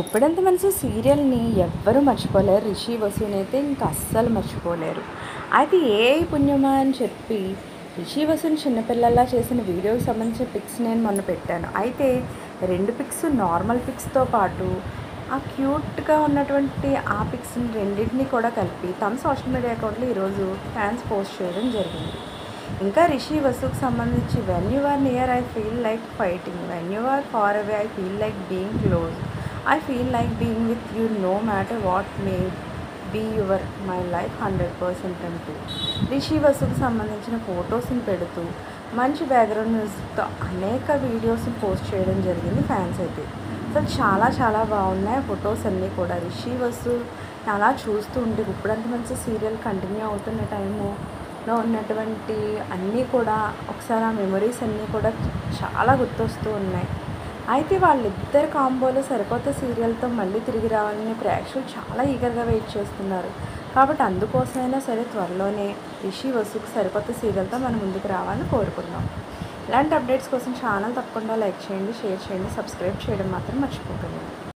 గుప్పెడంత మనసు సీరియల్ని ఎవ్వరూ మర్చిపోలేరు. రిషి వసూని అయితే ఇంకా అస్సలు మర్చిపోలేరు. అయితే పుణ్యమా అని చెప్పి రిషి వసూని చిన్నపిల్లల్లా చేసిన వీడియోకి సంబంధించిన పిక్స్ నేను మొన్న పెట్టాను. అయితే 2 పిక్స్ నార్మల్ పిక్స్తో పాటు ఆ క్యూట్గా ఉన్నటువంటి ఆ పిక్స్ని రెండింటినీ కూడా కలిపి తమ సోషల్ మీడియా అకౌంట్లో ఈరోజు ఫ్యాన్స్ పోస్ట్ చేయడం జరిగింది. ఇంకా రిషి వసూకి సంబంధించి when you are near I feel like fighting, when you are far away I feel like being close, I feel like being with you no matter what may be your my life 100% అంటూ రిషి వసూకి సంబంధించిన ఫొటోస్ని పెడుతూ మంచి background మ్యూజిక్తో అనేక వీడియోస్ని post చేయడం జరిగింది. Fans అయితే అసలు చాలా చాలా బాగున్నాయి ఫొటోస్ అన్నీ కూడా. రిషి వసూ అలా చూస్తూ ఉంటే గుప్పెడంత మనసు సీరియల్ కంటిన్యూ అవుతున్న టైములో ఉన్నటువంటి అన్నీ కూడా ఒకసారి ఆ మెమరీస్ అన్నీ కూడా చాలా గుర్తొస్తూ ఉన్నాయి. అయితే వాళ్ళిద్దరు కాంబోలో సరికొత్త సీరియల్తో మళ్ళీ తిరిగి రావాలని ప్రేక్షకులు చాలా ఈగర్గా వెయిట్ చేస్తున్నారు. కాబట్టి అందుకోసమైనా సరే త్వరలోనే రిషి వసూకి సరికొత్త సీరియల్తో మన ముందుకు రావాలని కోరుకుందాం. ఇలాంటి అప్డేట్స్ కోసం ఛానల్ తప్పకుండా లైక్ చేయండి, షేర్ చేయండి, సబ్స్క్రైబ్ చేయడం మాత్రం మర్చిపోకండి.